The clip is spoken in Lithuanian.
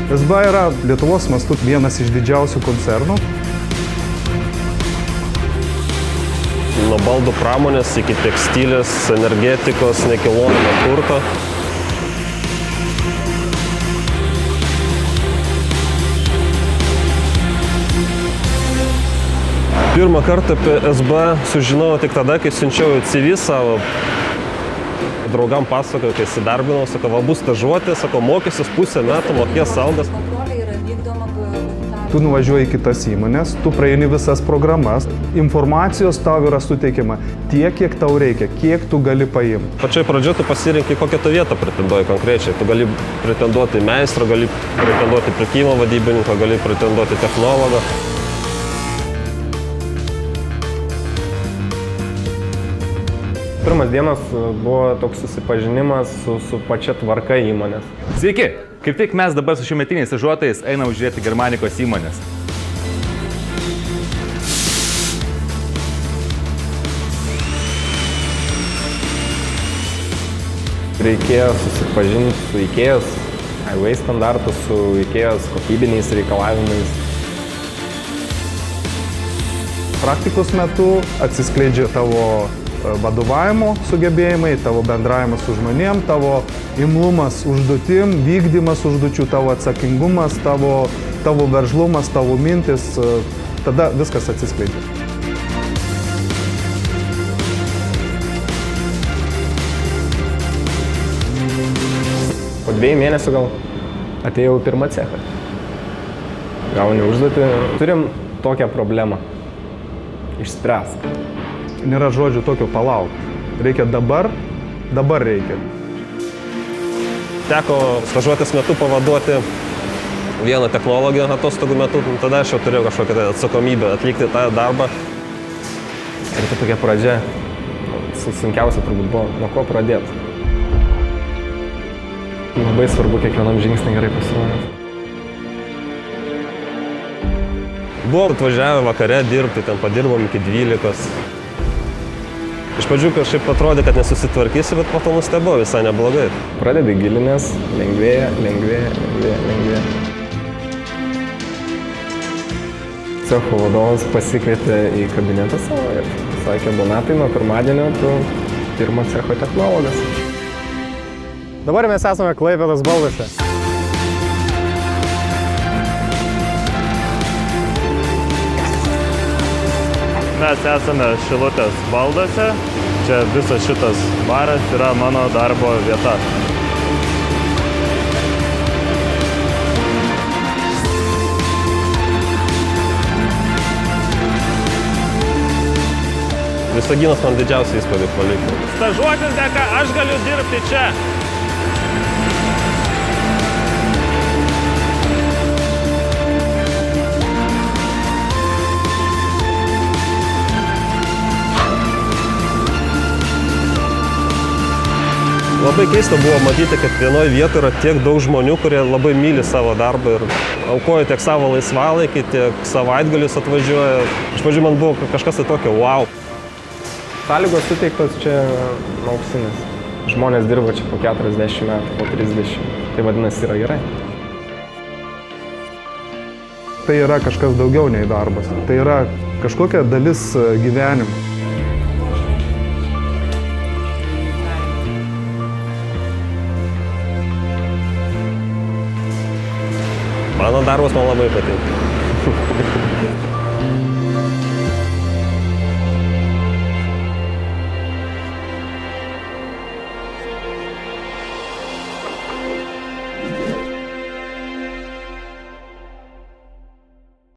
SBA yra Lietuvos mastu vienas iš didžiausių koncernų. Nuo baldų pramonės iki tekstilės, energetikos, nekilnojamo turto. Pirmą kartą apie SBA sužinojau tik tada, kai siunčiau CV savo. Draugam pasakoju, kai įsidarbinau, sakau, va bus stažuotė, sakau, mokysis pusę metų, mokės algas. Tu nuvažiuoji į kitas įmonės, tu praeini visas programas, informacijos tau yra suteikiama tiek, kiek tau reikia, kiek tu gali paimti. Pačioj pradžioje tu pasirinkai, kokią tu vietą pretenduoji konkrečiai. Tu gali pretenduoti meistro, gali pretenduoti prekybo vadybininko, gali pretenduoti technologą. Pirmas dienas buvo toks susipažinimas su pačia tvarka įmonės. Sveiki! Kaip tik mes dabar su šiųmetiniais stažuotojais einam žiūrėti Germanikos įmonės. Reikėjo susipažinti su IKEA'os highway standartu, su IKEA'os kokybiniais reikalavimais. Praktikos metu atsiskleidžia tavo vadovavimo sugebėjimai, tavo bendravimas su žmonėm, tavo imlumas užduotim, vykdymas užduočių, tavo atsakingumas, tavo veržlumas, tavo mintis, tada viskas atsiskleidžia. Po 2 mėnesių gal atėjau į pirmą cechą. Gauni užduotį. Turim tokią problemą. Išspręsk. Nėra žodžių tokio palauk. Reikia dabar reikia. Teko stažuotės metu pavaduoti vieną technologiją atostogų metu, tada aš jau turėjau kažkokią atsakomybę atlikti tą darbą. Ir tai tokia pradžia, sunkiausia turbūt buvo, nuo ko pradėti. Labai svarbu kiekvienam žingsnį gerai pasiruošti. Buvom atvažiavę vakare dirbti, ten padirbom iki 12. Iš pradžių kažkaip atrodė, kad nesusitvarkysi, bet po to nustebau visai neblogai. Pradedi gilinės, lengvėja. Cecho vadovas pasikvietė į kabinetą savo ir sakė, Donatai, nuo pirmadienio tu pirmo cecho technologas. Dabar mes esame Klaipėdos balduose. Mes esame Šilutės balduose. Čia visas šitas baras yra mano darbo vieta. Visaginas man didžiausią įspūdį paliko. Stažuotis dėka aš galiu dirbti čia. Labai keista buvo matyti, kad vienoje vietoje yra tiek daug žmonių, kurie labai myli savo darbą ir aukoja tiek savo laisvalaikį, tiek savaitgalius atvažiuoja. Iš pradžių man buvo kažkas tai tokio, wow. Sąlygos suteiktos čia auksinės. Žmonės dirba čia po 40 metų, po 30. Tai vadinasi yra gerai. Tai yra kažkas daugiau nei darbas. Tai yra kažkokia dalis gyvenimo. Mano darbas man labai patinka.